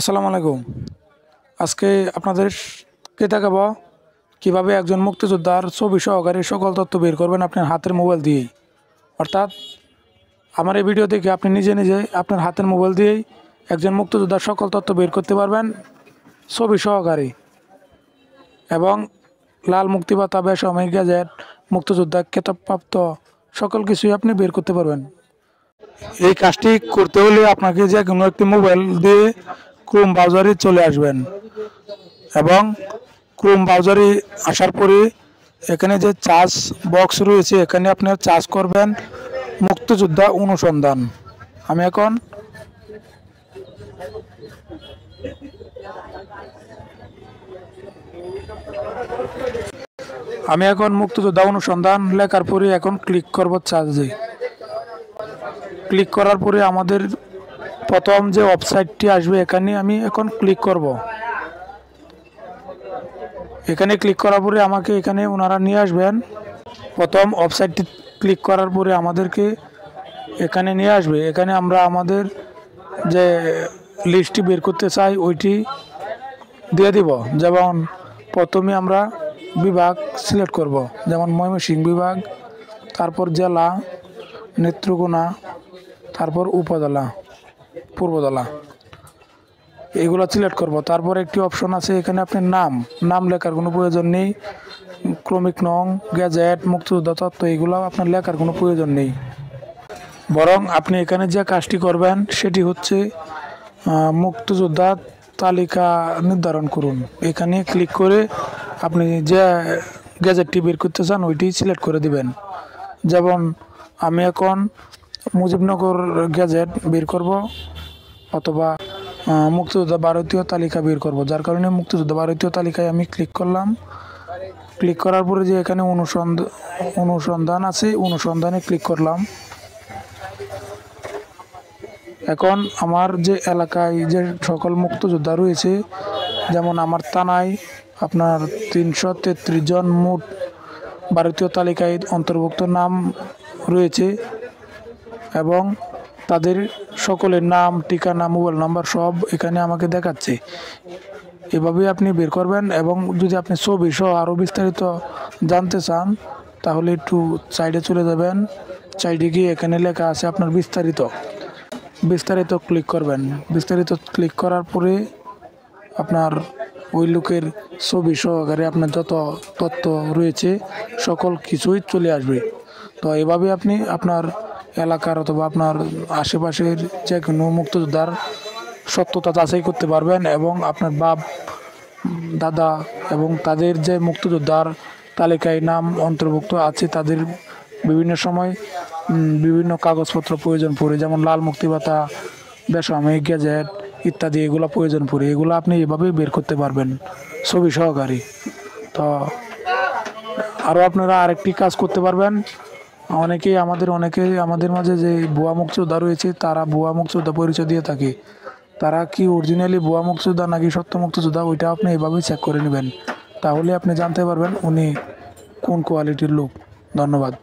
আসসালামু আলাইকুম। আজকে আপনাদেরকে দেখাবো কিভাবে একজন মুক্তিযোদ্ধার ছবি সহকারে সকল তথ্য বের করবেন আপনার হাতের মোবাইল দিয়েই। অর্থাৎ আমার এই ভিডিও দেখে আপনি নিজে নিজে আপনার হাতের মোবাইল দিয়েই একজন মুক্তিযোদ্ধার সকল তথ্য বের করতে পারবেন ছবি সহকারে, এবং লাল মুক্তিবার্তা, বেসামরিক গ্যাজেট, মুক্তিযোদ্ধা খেতাবপ্রাপ্ত সকল কিছুই আপনি বের করতে পারবেন। এই কাজটি করতে হলে আপনাকে যে কোনো একটি মোবাইল দিয়ে ক্রোম ব্রাউজারে চলে আসবেন, এবং ক্রোম ব্রাউজারে আসার পরে এখানে যে চার্জ বক্স রয়েছে এখানে আপনার চার্জ করবেন মুক্তিযোদ্ধা অনুসন্ধান। আমি এখন মুক্তিযোদ্ধা অনুসন্ধান লেখার পরে এখন ক্লিক করব চার্জে। ক্লিক করার পরে আমাদের প্রথম যে ওয়েবসাইটটি আসবে এখানে আমি এখন ক্লিক করব। এখানে ক্লিক করার পরে আমাকে এখানে ওনারা নিয়ে আসবেন। প্রথম ওয়েবসাইটটি ক্লিক করার পরে আমাদেরকে এখানে নিয়ে আসবে। এখানে আমরা আমাদের যে লিস্টটি বের করতে চাই ওইটি দিয়ে দিব। যেমন প্রথমে আমরা বিভাগ সিলেক্ট করব, যেমন ময়মনসিংহ বিভাগ, তারপর জেলা, নেত্রকোনা, তারপর উপজেলা, পূর্বজেলা, এগুলো সিলেক্ট করব। তারপর একটি অপশন আছে এখানে আপনার নাম লেখার কোনো প্রয়োজন নেই। ক্রমিক নং, গ্যাজেট, মুক্তিযোদ্ধা তথ্য এগুলো আপনার লেখার কোনো প্রয়োজন নেই। বরং আপনি এখানে যে কাজটি করবেন সেটি হচ্ছে মুক্তিযোদ্ধা তালিকা নির্ধারণ করুন। এখানে ক্লিক করে আপনি যে গ্যাজেটটি বের করতে চান ওইটি সিলেক্ট করে দিবেন। যেমন আমি এখন মুজিবনগর গ্যাজেট বের করব, অথবা মুক্তিযোদ্ধা ভারতীয় তালিকা বের করব। যার কারণে মুক্তিযোদ্ধা ভারতীয় তালিকায় আমি ক্লিক করলাম। ক্লিক করার পরে যে এখানে অনুসন্ধান আছে, অনুসন্ধানে ক্লিক করলাম। এখন আমার যে এলাকায় যে সকল মুক্তিযোদ্ধা রয়েছে, যেমন আমার থানায় আপনার 333 জন মোট ভারতীয় তালিকায় অন্তর্ভুক্ত নাম রয়েছে, এবং তাদের সকলের নাম, ঠিকানা, মোবাইল নাম্বার সব এখানে আমাকে দেখাচ্ছে। এভাবেই আপনি বের করবেন। এবং যদি আপনি ছবি সহ আরও বিস্তারিত জানতে চান তাহলে একটু সাইডে চলে যাবেন। সাইডে গিয়ে এখানে লেখা আছে আপনার বিস্তারিত ক্লিক করবেন। বিস্তারিত ক্লিক করার পরে আপনার ওই লোকের ছবি সহকারে আপনার যত তথ্য রয়েছে সকল কিছুই চলে আসবে। তো এভাবে আপনি আপনার এলাকার অথবা আপনার আশেপাশের যে কোনো মুক্তিযোদ্ধার সত্যতা যাচাই করতে পারবেন, এবং আপনার বাপ, দাদা এবং তাদের যে মুক্তিযোদ্ধার তালিকায় নাম অন্তর্ভুক্ত আছে তাদের বিভিন্ন সময় বিভিন্ন কাগজপত্র প্রয়োজন পড়ে, যেমন লাল মুক্তিবার্তা, বেসামরিক গ্যাজেট ইত্যাদি, এগুলো প্রয়োজন পড়ে। এগুলো আপনি এভাবেই বের করতে পারবেন ছবি সহকারে। তো আরও আপনারা আরেকটি কাজ করতে পারবেন। অনেকেই আমাদের মাঝে যে ভুয়া মুক্তিযোদ্ধা রয়েছে তারা ভুয়া মুক্তিযোদ্ধা পরিচয় দিয়ে থাকে। তারা কি অরিজিনালি ভুয়া মুক্তিযোদ্ধা নাকি সত্য মুক্তিযোদ্ধা ওইটা আপনি এভাবেই চেক করে নেবেন। তাহলে আপনি জানতে পারবেন উনি কোন কোয়ালিটির লোক। ধন্যবাদ।